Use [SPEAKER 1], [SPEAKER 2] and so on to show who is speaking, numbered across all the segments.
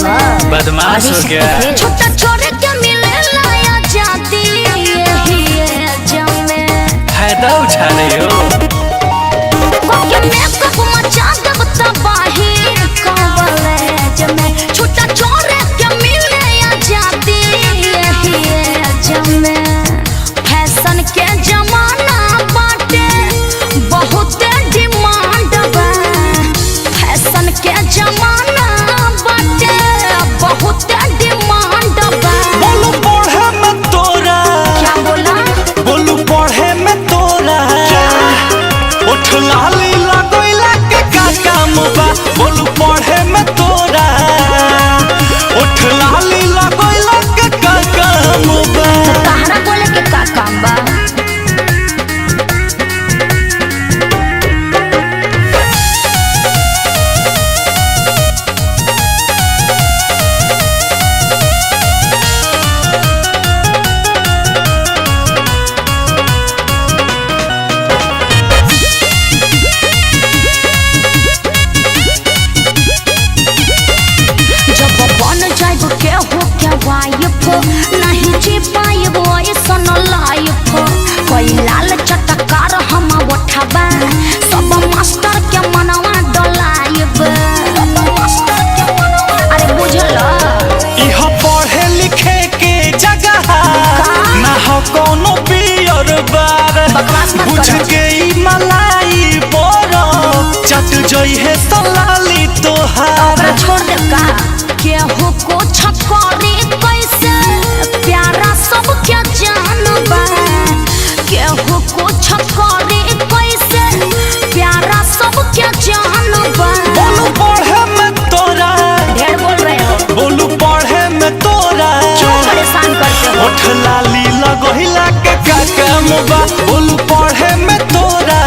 [SPEAKER 1] देखो
[SPEAKER 2] बदमाश हो गया।
[SPEAKER 1] छोटा छोरे के मिले लाया जाती यही जमे
[SPEAKER 2] फायदा उठा रही हो।
[SPEAKER 1] कोके मेकअप मचा दब तबाही कॉलेज में छोटा छोरे के मिले या जाती यही जमे फैशन के जमाना बाटे बहुत डिमांड बा फैशन के जमाना बाटे बहुत डिमांड बा।
[SPEAKER 2] बोलू पढ़े में तोरा
[SPEAKER 1] क्या बोला?
[SPEAKER 2] बोलू पढ़े में तोरा उठ लाली लगोइला के का काम बा। बोलू पढ़े में तोरा उठ लाली लगोइला के का काम बा।
[SPEAKER 1] कहना बोले के का काम बा? के हो क्या वाइफ नहीं जी पाइब ऐसन लाइफ कोई लाल चटकार हम उठबा सब मास्टर के मनवा डलाइब। अरे बुझल
[SPEAKER 2] इहा पढ़े लिखे के जगह ना हो कोनो पियर बार।
[SPEAKER 1] बकवास मत
[SPEAKER 2] बुझ
[SPEAKER 1] करो।
[SPEAKER 2] गई मलाई बोरो चट जई है सलाली तोहार।
[SPEAKER 1] छोड़ दे का केहू को छकरी कैसे प्यारा सब क्या जानबा केहू को छकरी कैसे प्यारा सब क्या जानबा।
[SPEAKER 2] बोलू पढ़े में तोरा
[SPEAKER 1] ढेर बोल रहे हो।
[SPEAKER 2] बोलू पढ़े में तोरा
[SPEAKER 1] क्यों परेशान करते हो?
[SPEAKER 2] उठ लाली लगोहिला के का काम बा। बोलू पढ़े में तोरा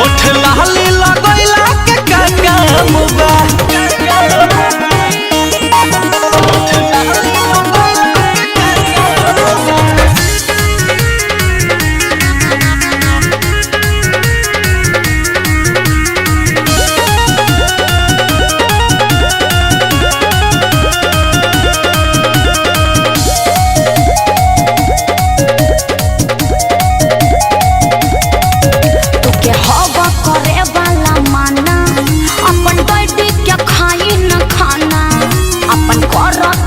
[SPEAKER 2] उठ लाली लगोहिला के का काम बा।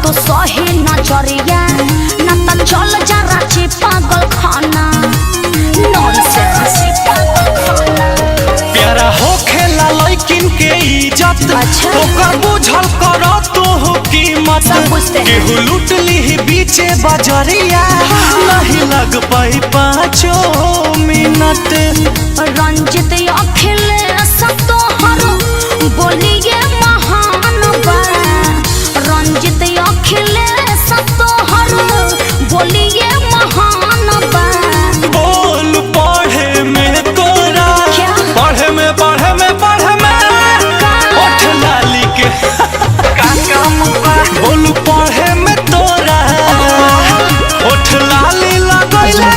[SPEAKER 2] तो सही नजरिया ना त चल जा रांची पागल खाना। नॉनसेंस प्यारा हो खेला लेकिन के इज्जत
[SPEAKER 1] अच्छा।
[SPEAKER 2] ओकर बुझल करो तू हो कीमत।
[SPEAKER 1] सब बुझते हैं।
[SPEAKER 2] केहू लूट ली बीचे बजरिया नहीं लग पाई 5 मिनट।
[SPEAKER 1] रंजित अखिलेश तोहर बोलिए महान बा रंजित अखिलेश तोहर बोलिए महान बा।
[SPEAKER 2] बोल पढ़े में तोरा
[SPEAKER 1] क्या?
[SPEAKER 2] पढ़े में उठ लाली के का काम बा। बोल पढ़े में तोरा उठ लाली लगोइला